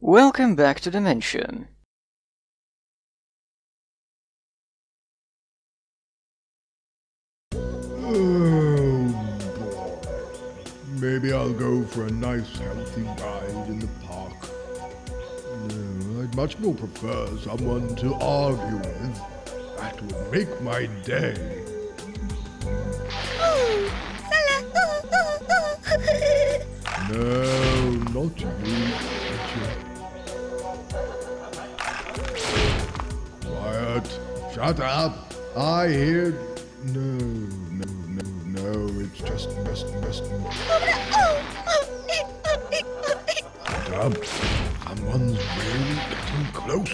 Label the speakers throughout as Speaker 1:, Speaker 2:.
Speaker 1: Welcome back to Dementia.
Speaker 2: Oh boy. Maybe I'll go for a nice healthy ride in the park. No, I'd much more prefer someone to argue with. That would make my day. No, not you. Quiet. Shut up. I hear... No, it's just... Shut up. Someone's really getting close.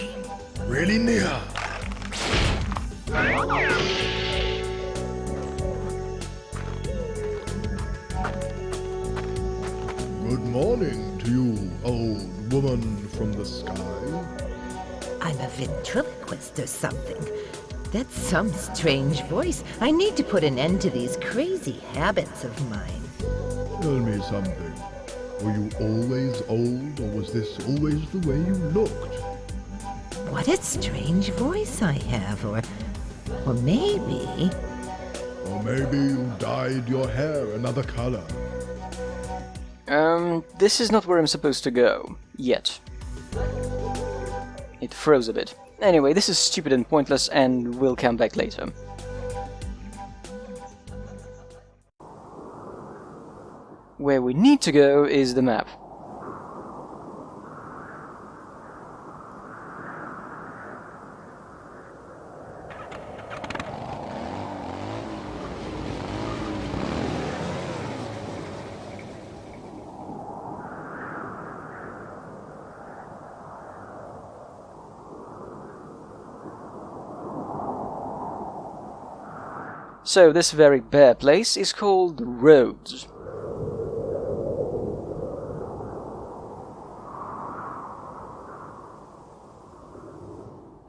Speaker 2: Really near. Good morning to you, old woman from the sky.
Speaker 3: I'm a ventriloquist or something. That's some strange voice. I need to put an end to these crazy habits of mine.
Speaker 2: Tell me something. Were you always old, or was this always the way you looked?
Speaker 3: What a strange voice I have, or maybe...
Speaker 2: Or maybe you dyed your hair another color.
Speaker 1: This is not where I'm supposed to go. Yet. It froze a bit. Anyway, this is stupid and pointless, and we'll come back later. Where we need to go is the map. So this very bare place is called Rhodes.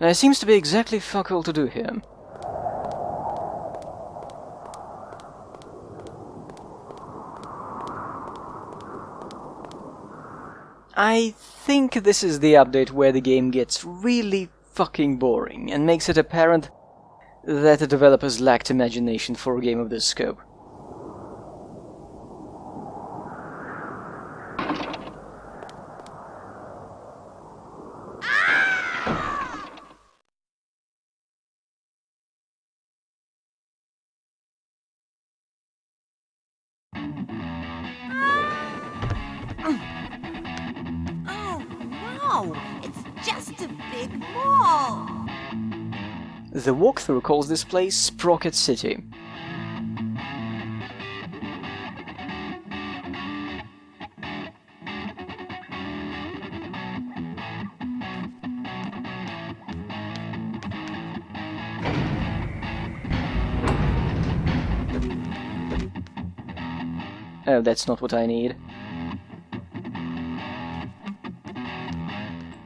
Speaker 1: Now, there seems to be exactly fuck all to do here. I think this is the update where the game gets really fucking boring and makes it apparent that the developers lacked imagination for a game of this scope.
Speaker 4: Oh no, it's just a big mall.
Speaker 1: The walkthrough calls this place Sprocket City. Oh, that's not what I need.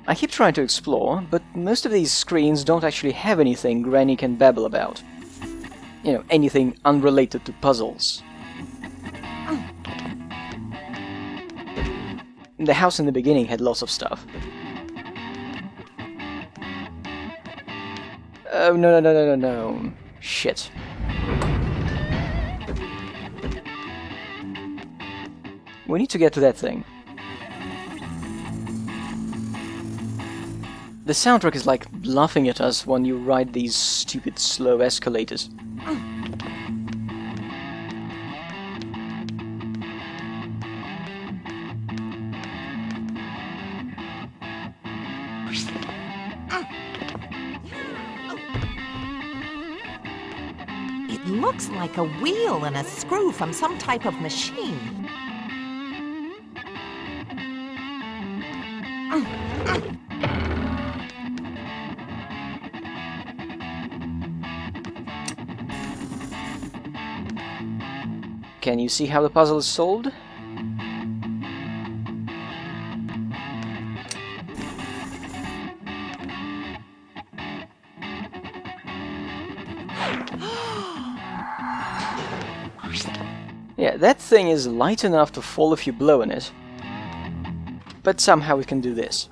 Speaker 1: I keep trying to explore, but most of these screens don't actually have anything Granny can babble about. You know, anything unrelated to puzzles. The house in the beginning had lots of stuff. Oh, no. Shit. We need to get to that thing. The soundtrack is like laughing at us when you ride these stupid slow escalators.
Speaker 4: It looks like a wheel and a screw from some type of machine.
Speaker 1: Can you see how the puzzle is solved? Yeah, that thing is light enough to fall if you blow in it. But somehow it can do this.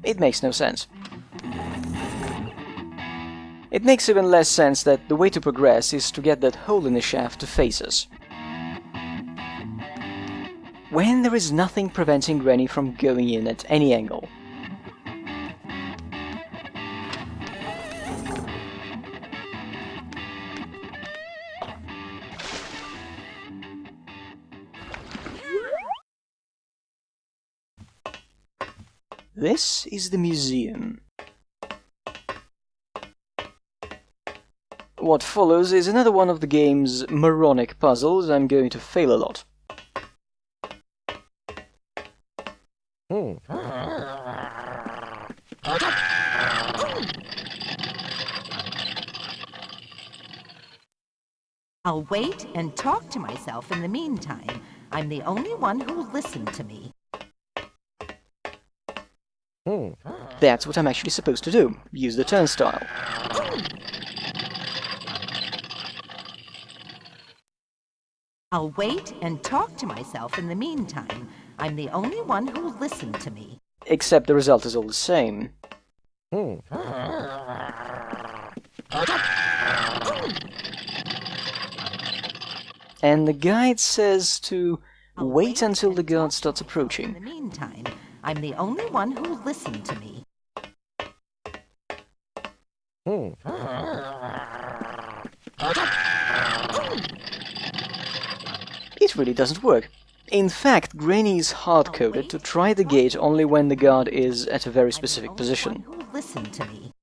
Speaker 1: It makes no sense. It makes even less sense that the way to progress is to get that hole in the shaft to face us, when there is nothing preventing Granny from going in at any angle. This is the museum. What follows is another one of the game's moronic puzzles. I'm going to fail a lot.
Speaker 4: I'll wait and talk to myself in the meantime. I'm the only one who'll listen to me.
Speaker 1: That's what I'm actually supposed to do. Use the turnstile.
Speaker 4: I'll wait and talk to myself in the meantime. I'm the only one who'll listen to me.
Speaker 1: Except the result is all the same. And the guide says to wait until the guard starts approaching.
Speaker 4: In the meantime, I'm the only one who'll listen to me.
Speaker 1: It really doesn't work. In fact, Granny is hard-coded to try the gate only when the guard is at a very specific position.
Speaker 4: Listen to me.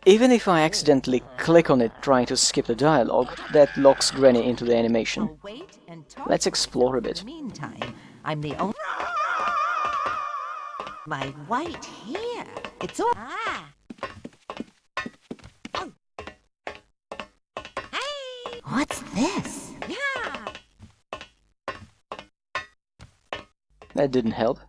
Speaker 1: Even if I accidentally click on it trying to skip the dialogue, that locks Granny into the animation. Let's explore a bit.
Speaker 4: In the meantime, I'm the only... My white hair. It's all... Ah. Oh. Hey! What's this? Yeah!
Speaker 1: That didn't help.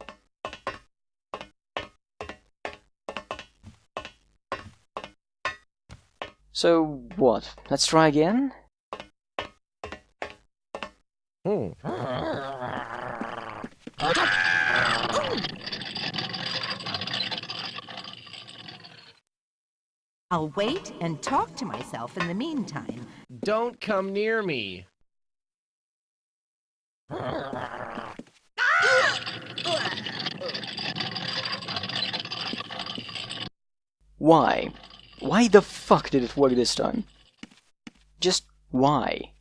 Speaker 1: So, what? Let's try again?
Speaker 4: I'll wait and talk to myself in the meantime.
Speaker 5: Don't come near me.
Speaker 1: Why? Why the fuck did it work this time? Just why?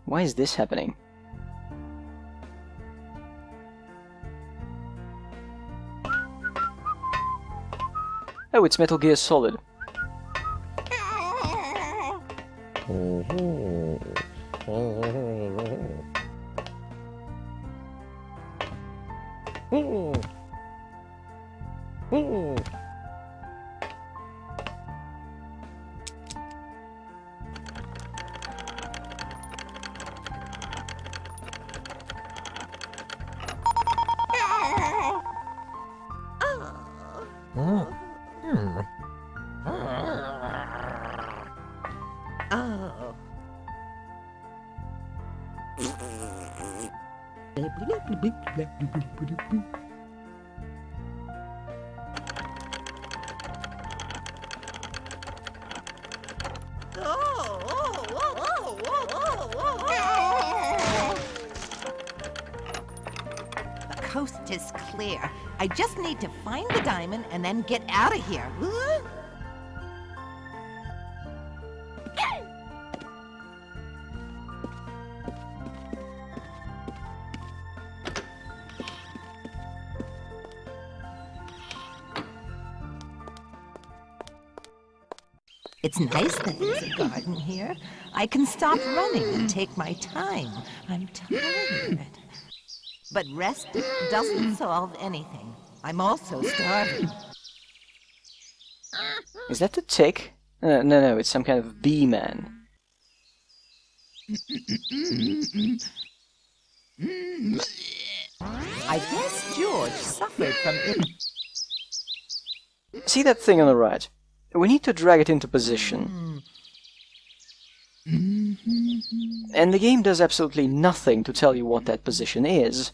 Speaker 1: Why is this happening? Oh, it's Metal Gear Solid.
Speaker 4: Oh. The coast is clear. I just need to find the diamond and then get out of here. It's nice that there's a garden here. I can stop running and take my time. I'm tired. But rest doesn't solve anything. I'm also starving.
Speaker 1: Is that the tick? No, it's some kind of bee man.
Speaker 4: I guess George suffered from it.
Speaker 1: See that thing on the right? We need to drag it into position. And the game does absolutely nothing to tell you what that position is,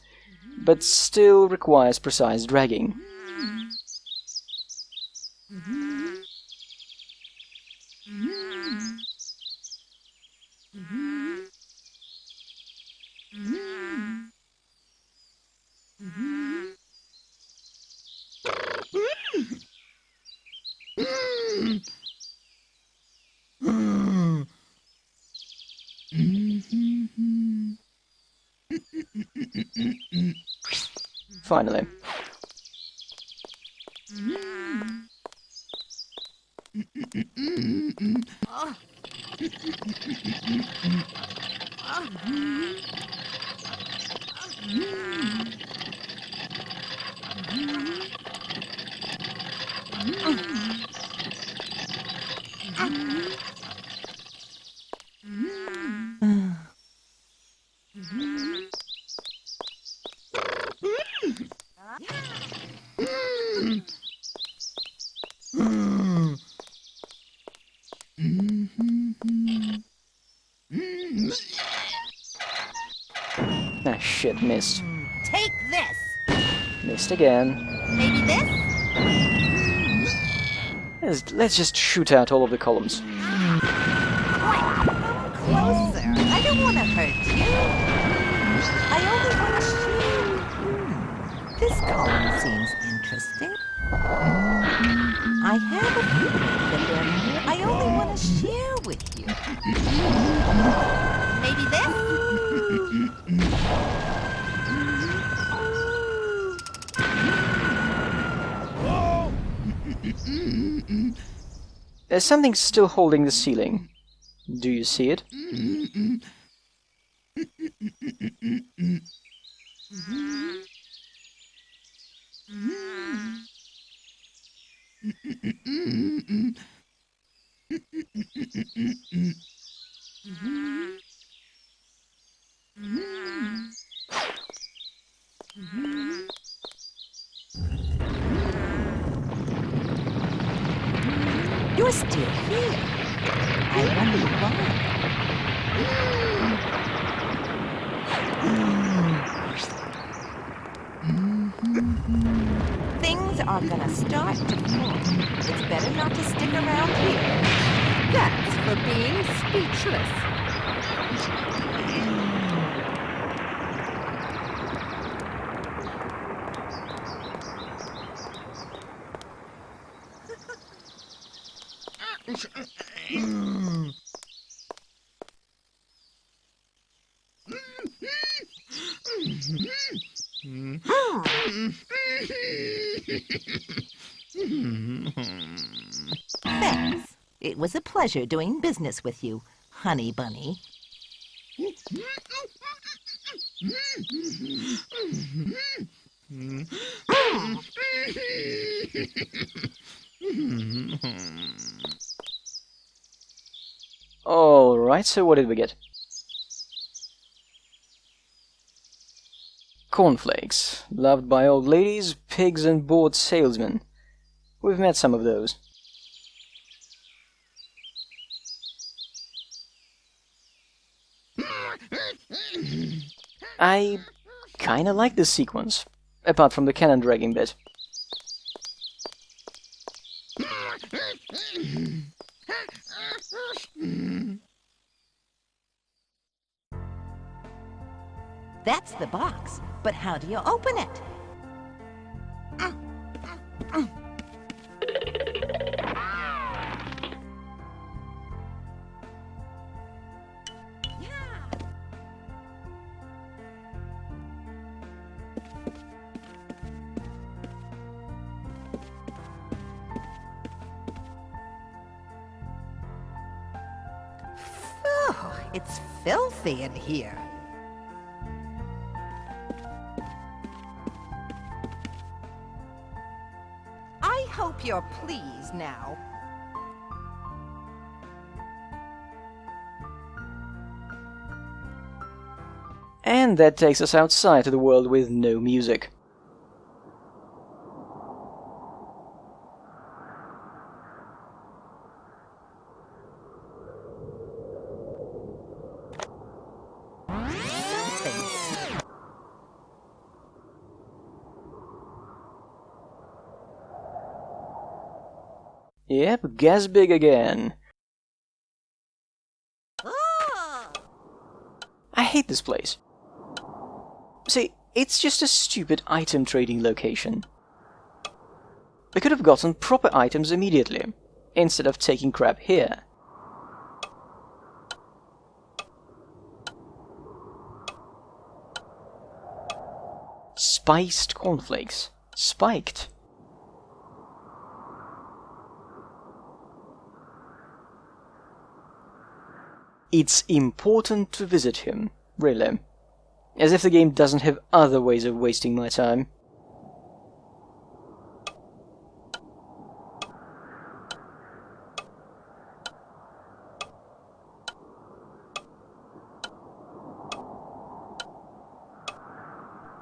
Speaker 1: but still requires precise dragging. Finally. Ah, shit, missed.
Speaker 4: Take this!
Speaker 1: Missed again.
Speaker 4: Maybe this?
Speaker 1: Let's just shoot out all of the columns.
Speaker 4: Quick! Come closer. I don't want to hurt you. I only want to share. This column seems interesting. I have a feeling that I only want to share with you. Maybe this?
Speaker 1: There's something still holding the ceiling. Do you see it?
Speaker 4: You're still here. I wonder why. Things are gonna start to form. It's better not to stick around here. That's for being speechless. Thanks. It was a pleasure doing business with you, honey bunny.
Speaker 1: Alright, so what did we get? Cornflakes, loved by old ladies, pigs and bored salesmen. We've met some of those. I kinda like this sequence, apart from the cannon dragging bit.
Speaker 4: That's the box, but how do you open it? Oh, it's filthy in here. I hope you're pleased now.
Speaker 1: And that takes us outside to the world with no music. Yep, Gazbig again. I hate this place. See, it's just a stupid item trading location. We could have gotten proper items immediately, instead of taking crap here. Spiced cornflakes. Spiked. It's important to visit him, really. As if the game doesn't have other ways of wasting my time.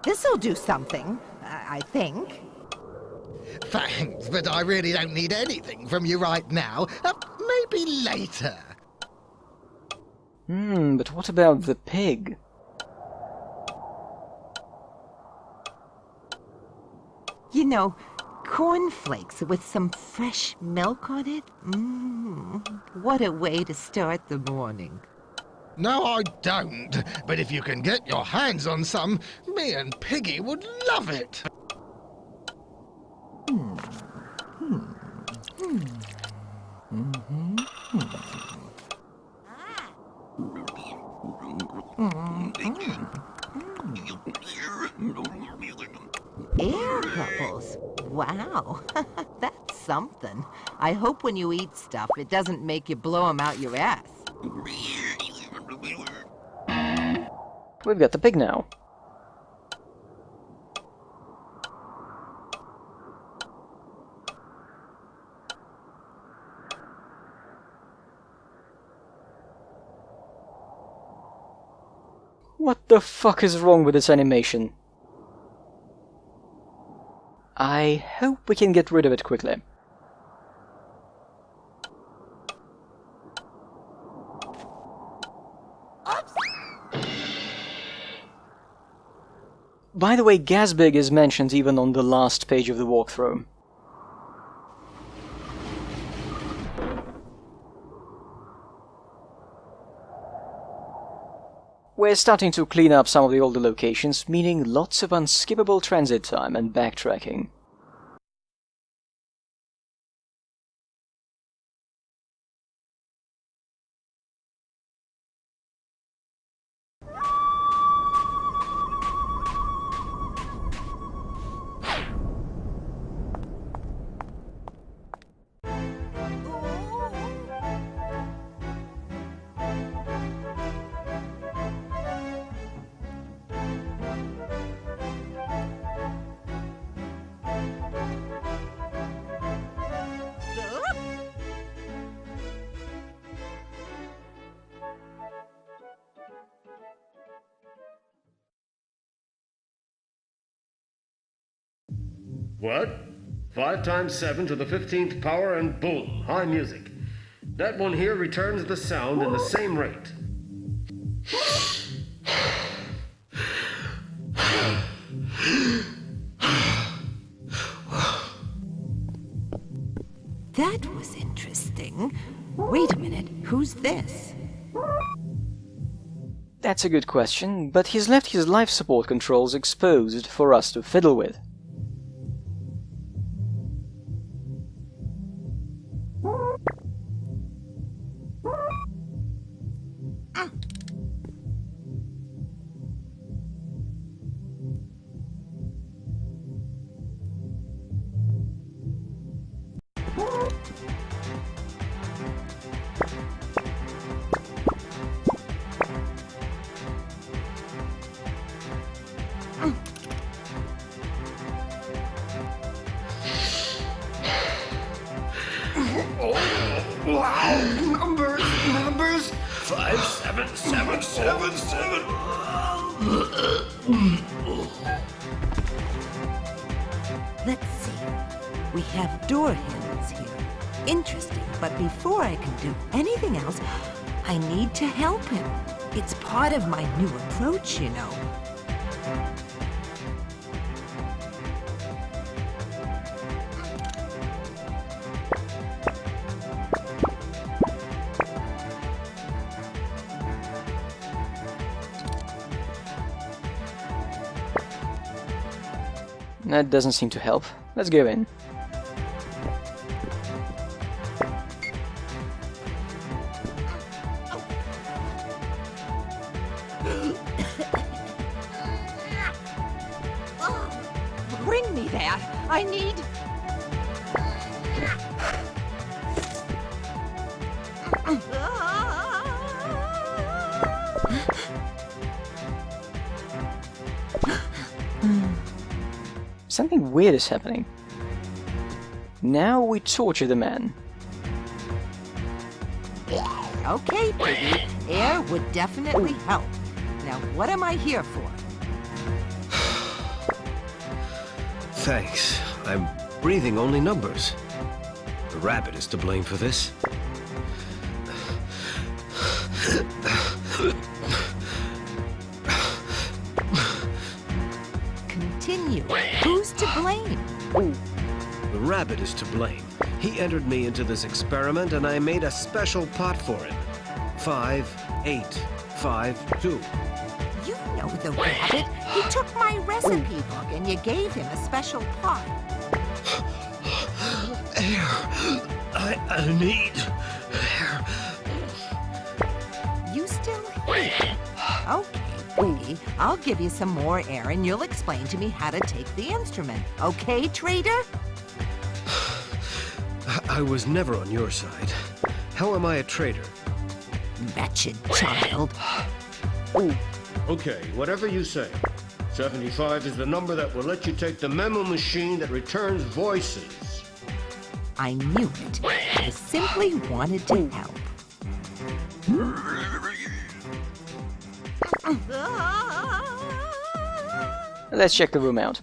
Speaker 4: This'll do something, I think.
Speaker 6: Thanks, but I really don't need anything from you right now. Maybe later.
Speaker 1: But what about the pig?
Speaker 4: You know, cornflakes with some fresh milk on it? What a way to start the morning.
Speaker 6: No, I don't. But if you can get your hands on some, me and Piggy would love it.
Speaker 4: Air bubbles. Wow, that's something. I hope when you eat stuff, it doesn't make you blow 'em out your ass.
Speaker 1: We've got the pig now. What the fuck is wrong with this animation? I hope we can get rid of it quickly. By the way, Gazbig is mentioned even on the last page of the walkthrough. We're starting to clean up some of the older locations, meaning lots of unskippable transit time and backtracking.
Speaker 7: What? 5 times 7 to the 15th power and boom, high music. That one here returns the sound in the same rate.
Speaker 4: That was interesting. Wait a minute, who's this?
Speaker 1: That's a good question, but he's left his life support controls exposed for us to fiddle with.
Speaker 2: Wow! Numbers! 5, 7, 7, 7, 7.
Speaker 4: Let's see. We have door handles here. Interesting, but before I can do anything else, I need to help him. It's part of my new approach, you know.
Speaker 1: That doesn't seem to help. Let's go in.
Speaker 4: Bring me that. I need...
Speaker 1: Something weird is happening. Now we torture the man.
Speaker 4: Okay, Piggy. Air would definitely help. Now, what am I here for?
Speaker 8: Thanks. I'm breathing only numbers. The rabbit is to blame for this.
Speaker 4: Continue. Who's to blame?
Speaker 8: The rabbit is to blame. He entered me into this experiment and I made a special pot for him. 5852.
Speaker 4: You know the rabbit. He took my recipe book and you gave him a special pot.
Speaker 8: Air. I need air.
Speaker 4: You still here? Okay, Piggy. I'll give you some more air and you'll explain to me how to take the instrument. Okay, trader?
Speaker 8: I was never on your side. How am I a traitor?
Speaker 4: Wretched child.
Speaker 7: Okay, whatever you say. 75 is the number that will let you take the memo machine that returns voices.
Speaker 4: I knew it. I simply wanted to help.
Speaker 1: Let's check the room out.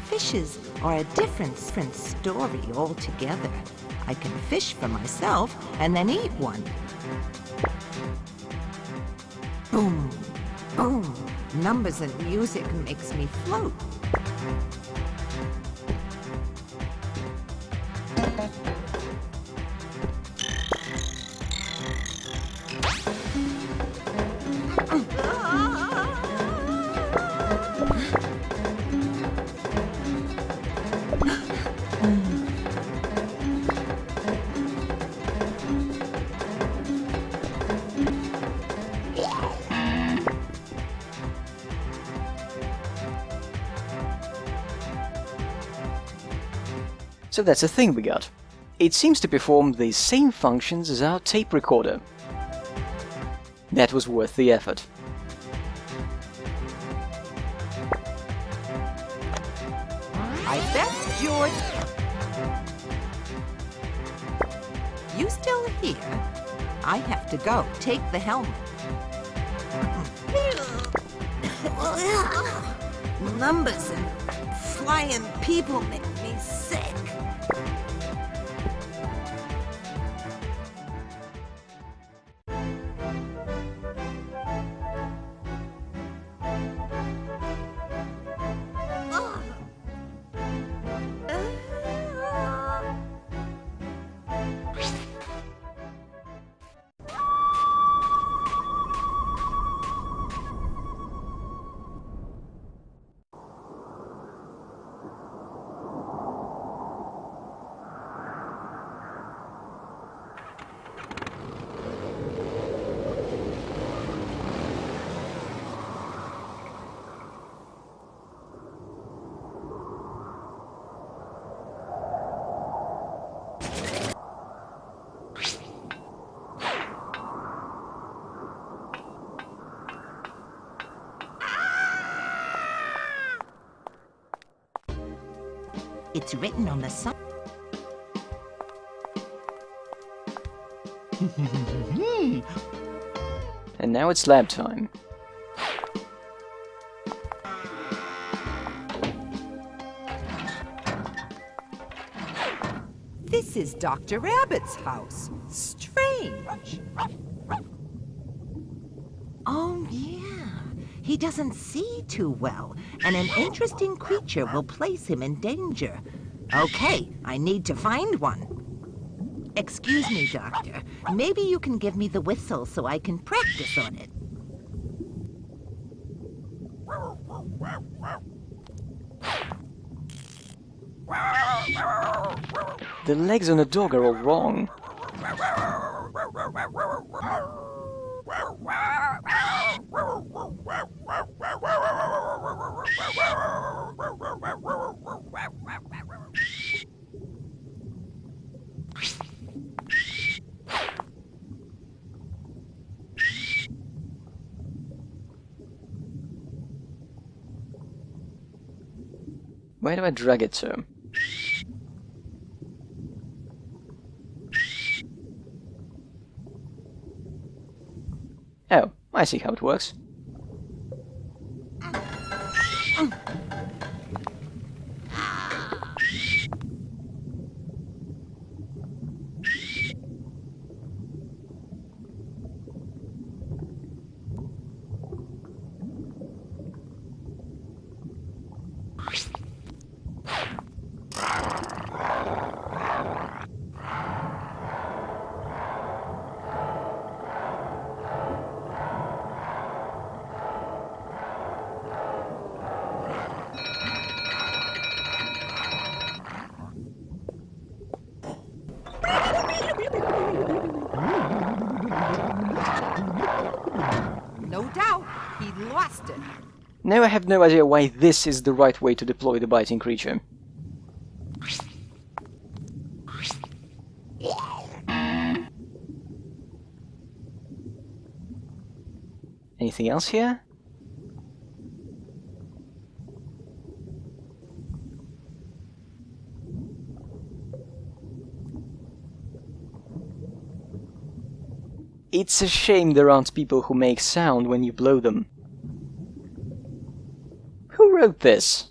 Speaker 4: Fishes are a different story altogether. I can fish for myself and then eat one. Boom, boom. Numbers and music makes me float.
Speaker 1: So that's the thing we got. It seems to perform the same functions as our tape recorder. That was worth the effort.
Speaker 4: I bet George... You still here? I have to go. Take the helmet. Numbers and flying people make me sick. It's written on the sign.
Speaker 1: And now it's lab time.
Speaker 4: This is Dr. Rabbit's house. Strange. Oh, yeah. He doesn't see too well, and an interesting creature will place him in danger. Okay, I need to find one.
Speaker 3: Excuse me, Doctor. Maybe you can give me the whistle so I can practice on it.
Speaker 1: The legs on a dog are all wrong. Where do I drag it to? Oh, I see how it works.
Speaker 4: No doubt, he lost it.
Speaker 1: Now I have no idea why this is the right way to deploy the biting creature. Anything else here? It's a shame there aren't people who make sound when you blow them. Who wrote this?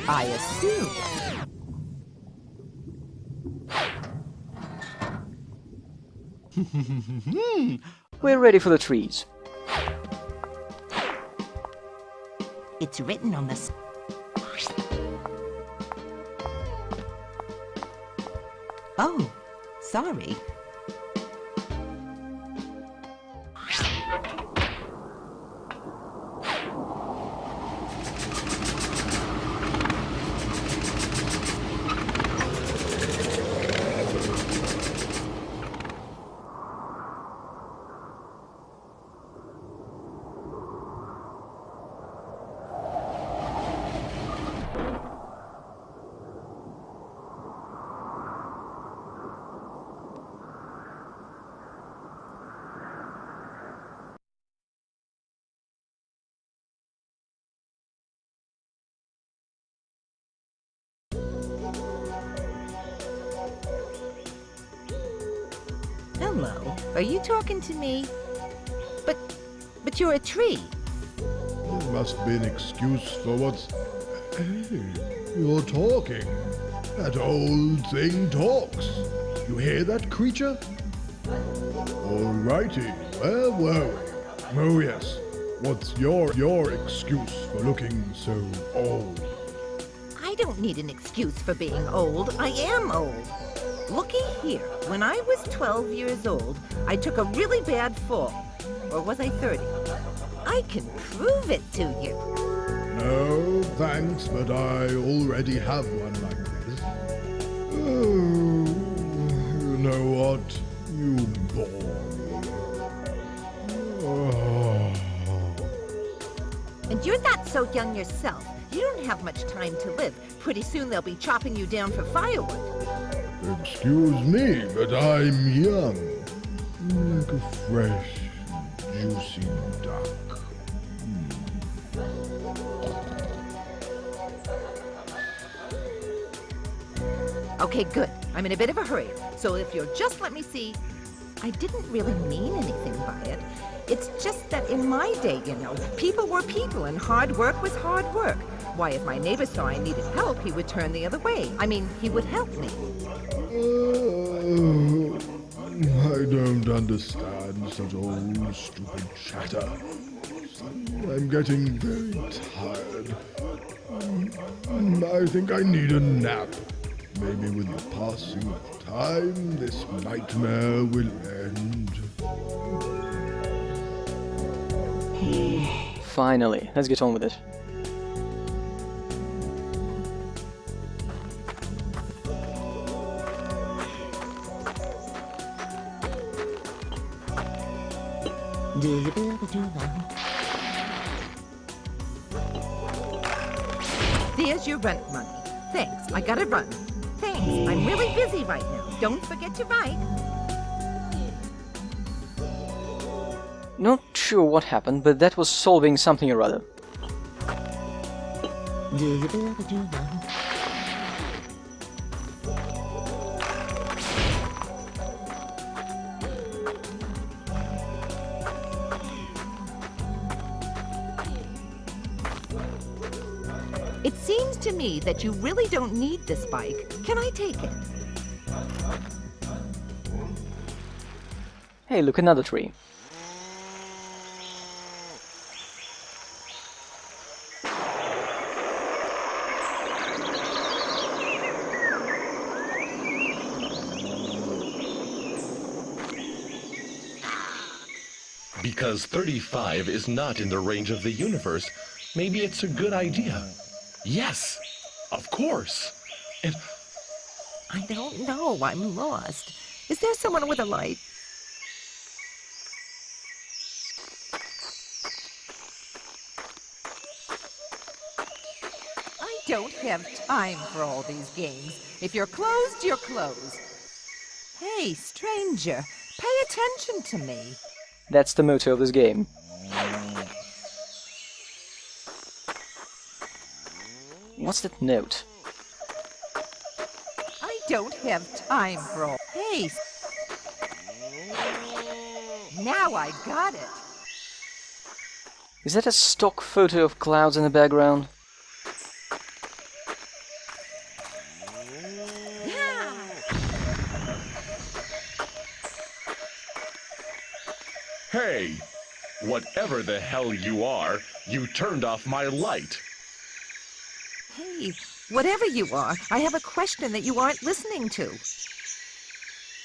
Speaker 4: I assume.
Speaker 1: We're ready for the trees.
Speaker 3: It's written on the... Oh, sorry. Hello, are you talking to me? But you're a tree.
Speaker 2: There must be an excuse for what's... Hey, you're talking. That old thing talks. You hear that, creature? Alrighty, where were we? Oh yes, what's your excuse for looking so old?
Speaker 3: I don't need an excuse for being old. I am old. Looky here. When I was 12 years old, I took a really bad fall. Or was I 30? I can prove it to you.
Speaker 2: No, thanks, but I already have one like this. Oh, you know what? You bore me. Oh.
Speaker 3: And you're not so young yourself. You don't have much time to live. Pretty soon they'll be chopping you down for firewood.
Speaker 2: Excuse me, but I'm young. Like a fresh, juicy duck.
Speaker 3: Okay, good. I'm in a bit of a hurry, so if you'll just let me see... I didn't really mean anything by it. It's just that in my day, you know, people were people and hard work was hard work. Why, if my neighbor saw I needed help, he would turn the other way. I mean, he would help me.
Speaker 2: I don't understand. and such old stupid chatter. I'm getting very tired. I think I need a nap. Maybe with the passing of time, this nightmare will end.
Speaker 1: Finally, let's get on with it.
Speaker 3: There's your rent money. Thanks, I gotta run. Thanks, I'm really busy right now. Don't forget to write.
Speaker 1: Not sure what happened, but that was solving something or other.
Speaker 3: It seems to me that you really don't need this bike. Can I take it?
Speaker 1: Hey, look, another tree.
Speaker 9: Because 35 is not in the range of the universe, maybe it's a good idea. Yes, of course. And
Speaker 3: I don't know. I'm lost. Is there someone with a light? I don't have time for all these games. If you're closed, you're closed. Hey, stranger, pay attention to me.
Speaker 1: That's the motto of this game. What's that note?
Speaker 3: I don't have time for all. Hey. Now I got it.
Speaker 1: Is that a stock photo of clouds in the background?
Speaker 9: hey, whatever the hell you are, you turned off my light.
Speaker 3: Hey, whatever you are, I have a question that you aren't listening to.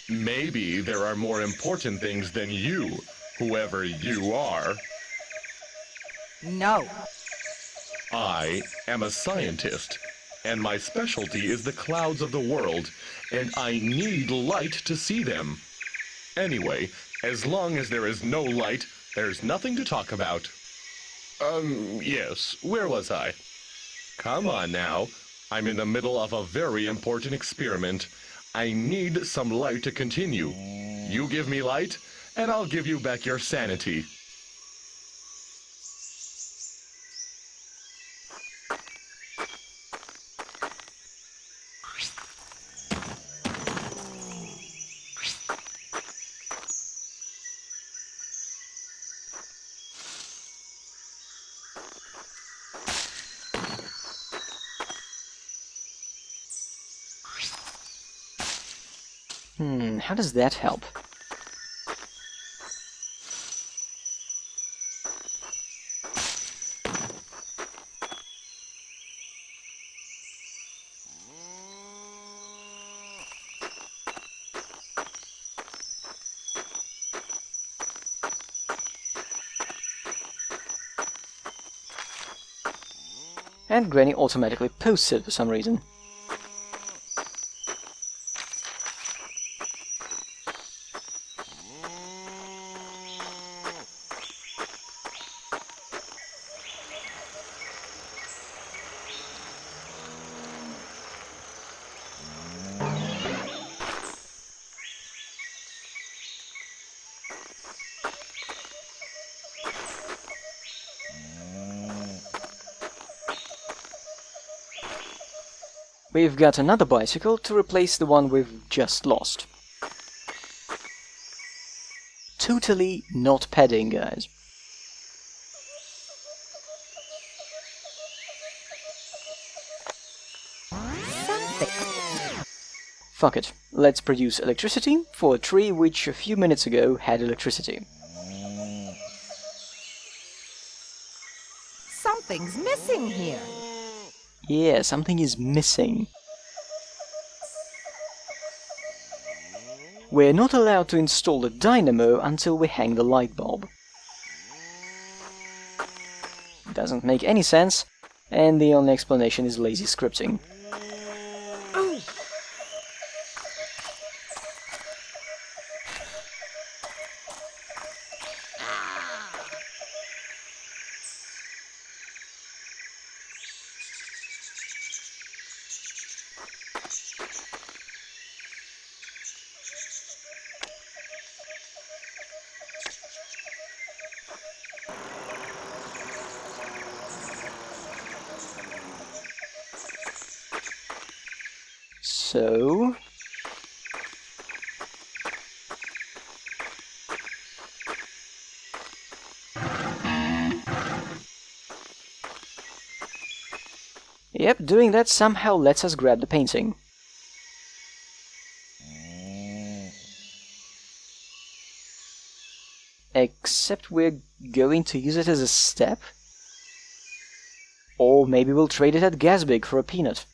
Speaker 9: Maybe there are more important things than you, whoever you are.
Speaker 3: No.
Speaker 9: I am a scientist, and my specialty is the clouds of the world, and I need light to see them. Anyway, as long as there is no light, there's nothing to talk about. Yes, where was I? Come on now. I'm in the middle of a very important experiment. I need some light to continue. You give me light, and I'll give you back your sanity.
Speaker 1: How does that help? And Granny automatically posts it for some reason. We've got another bicycle to replace the one we've just lost. Totally not padding, guys. Fuck it, let's produce electricity for a tree which a few minutes ago had electricity.
Speaker 3: Something's missing here.
Speaker 1: Yeah, something is missing. We're not allowed to install the dynamo until we hang the light bulb. Doesn't make any sense, and the only explanation is lazy scripting. So... Yep, doing that somehow lets us grab the painting. Except we're going to use it as a step? Or maybe we'll trade it at Gasbig for a peanut.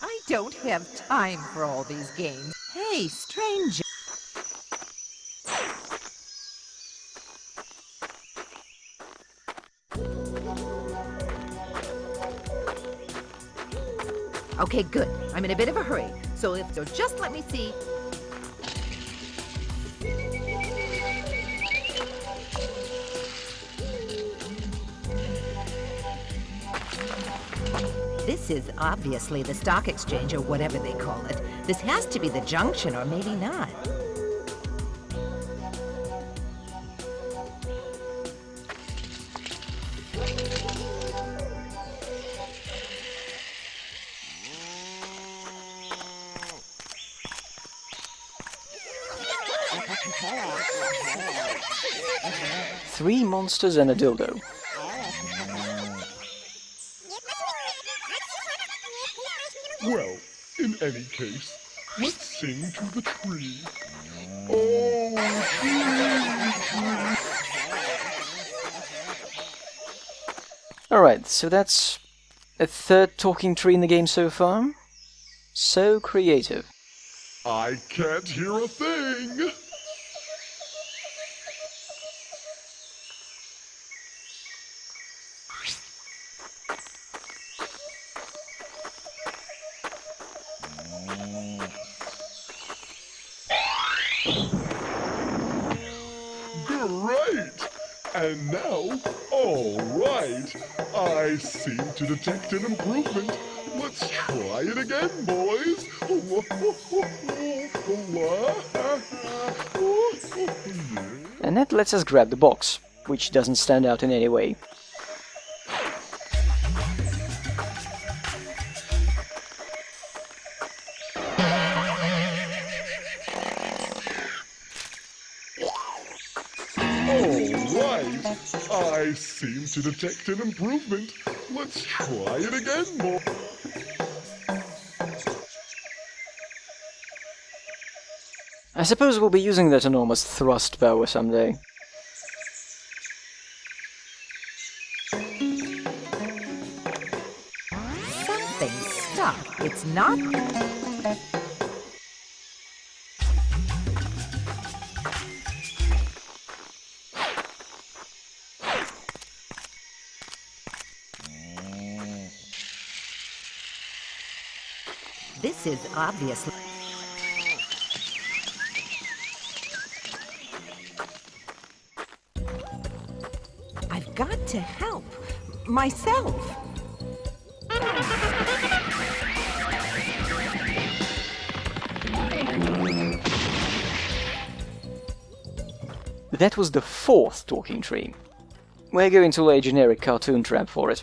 Speaker 3: I don't have time for all these games.
Speaker 4: Hey, stranger.
Speaker 3: Okay, good. I'm in a bit of a hurry, so just let me see. This is obviously the stock exchange or whatever they call it. This has to be the junction, or maybe not.
Speaker 1: Three monsters and a dildo.
Speaker 9: Well, in any case, let's sing to the tree. Oh, tree, tree.
Speaker 1: Alright, so that's a third talking tree in the game so far. So creative.
Speaker 9: I can't hear a thing. Great! And now, all right, I seem to detect an improvement. Let's try it again, boys.
Speaker 1: And that lets us grab the box, which doesn't stand out in any way.
Speaker 9: Alright, I seem to detect an improvement. Let's try it again, boys.
Speaker 1: I suppose we'll be using that enormous thrust power someday.
Speaker 3: Something's stuck. It's not... This is obviously... I've got to help myself.
Speaker 1: That was the fourth talking tree. We're going to lay a generic cartoon trap for it.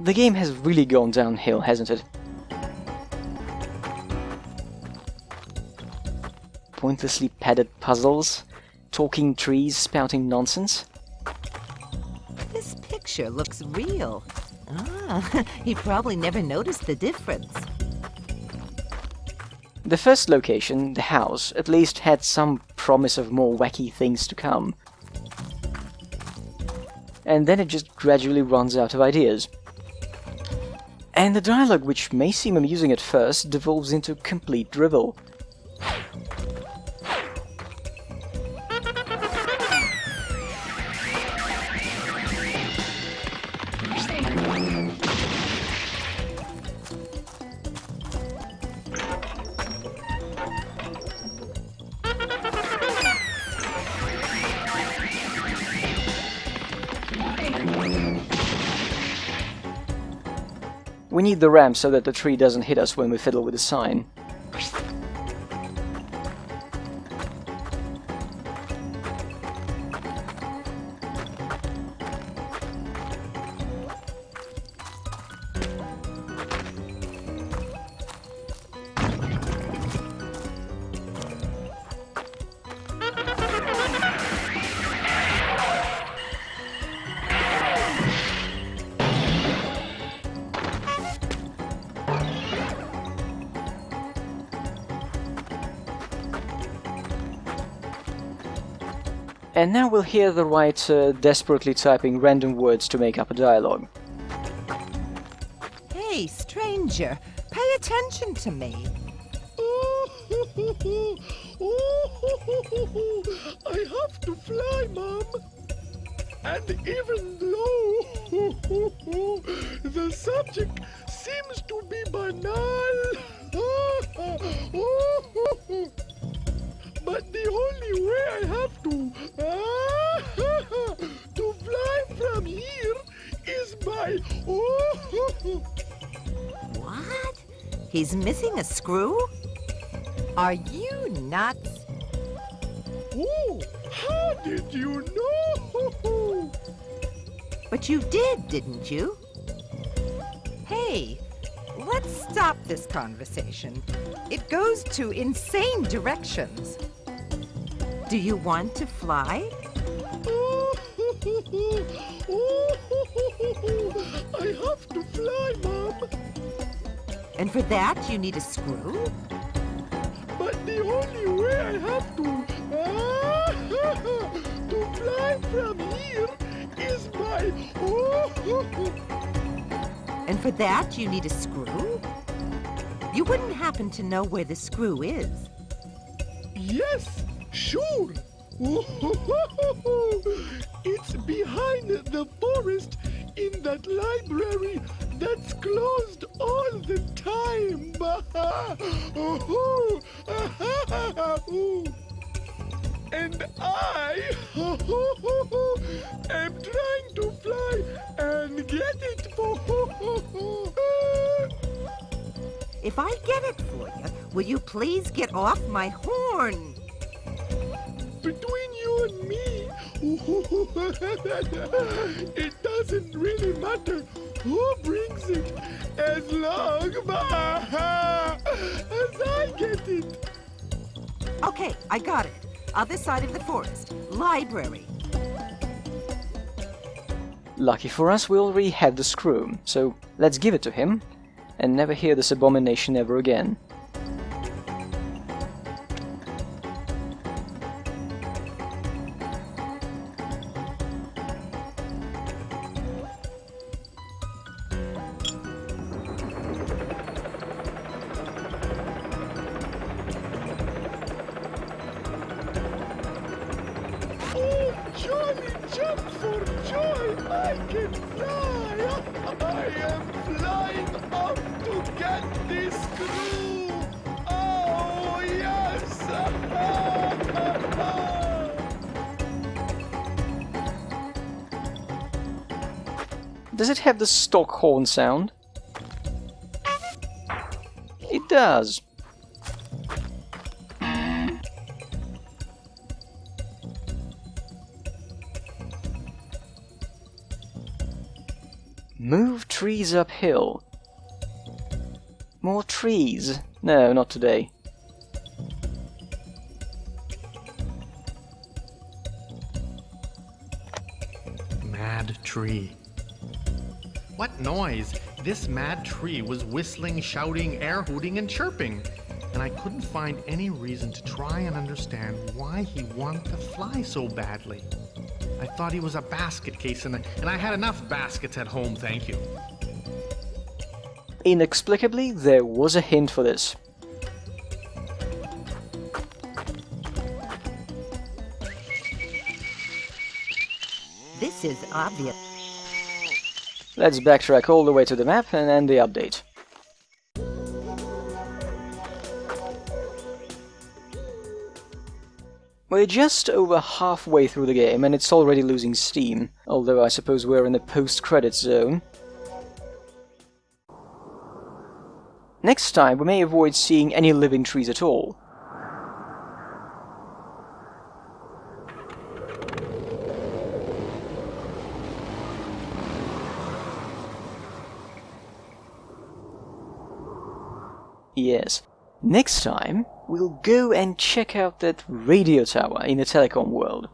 Speaker 1: The game has really gone downhill, hasn't it? Pointlessly padded puzzles, talking trees spouting nonsense.
Speaker 4: This picture looks real. Ah, he probably never noticed the difference.
Speaker 1: The first location, the house, at least had some promise of more wacky things to come. And then it just gradually runs out of ideas. And the dialogue, which may seem amusing at first, devolves into complete drivel. We need the ramp so that the tree doesn't hit us when we fiddle with the sign. And now we'll hear the writer desperately typing random words to make up a dialogue.
Speaker 4: Hey, stranger, pay attention to me.
Speaker 2: I have to fly, Mom. And even though the subject seems to be banal, but the only way I have to fly from here is by...
Speaker 4: What? He's missing a screw? Are you nuts?
Speaker 2: Oh, how did you know?
Speaker 4: But you did, didn't you? Hey, let's stop this conversation. It goes to insane directions. Do you want to fly?
Speaker 2: I have to fly, Mom.
Speaker 4: And for that, you need a screw?
Speaker 2: But the only way I have to fly from here is by...
Speaker 4: And for that, you need a screw? You wouldn't happen to know where the screw is?
Speaker 2: Yes, sure. It's behind the forest in that library that's closed all the time. And I am trying to fly and get it.
Speaker 4: If I get it for you, will you please get off my horn?
Speaker 2: Between you and me, it doesn't really matter who brings it, as long as I get it.
Speaker 4: Okay, I got it. Other side of the forest. Library.
Speaker 1: Lucky for us, we already have the screw, so let's give it to him, and never hear this abomination ever again.
Speaker 2: Jolly jump for joy! I can fly! I am flying up to get this screw! Oh, yes!
Speaker 1: Does it have the stock horn sound? It does. Move trees uphill. More trees? No, not today.
Speaker 10: Mad tree. What noise? This mad tree was whistling, shouting, air hooting, and chirping. And I couldn't find any reason to try and understand why he wanted to fly so badly. I thought he was a basket case, and I had enough baskets at home, thank you.
Speaker 1: Inexplicably, there was a hint for this.
Speaker 3: This is obvious.
Speaker 1: Let's backtrack all the way to the map and end the update. We're just over halfway through the game and it's already losing steam, although I suppose we're in the post-credits zone. Next time we may avoid seeing any living trees at all. Yes. Next time, we'll go and check out that radio tower in the telecom world.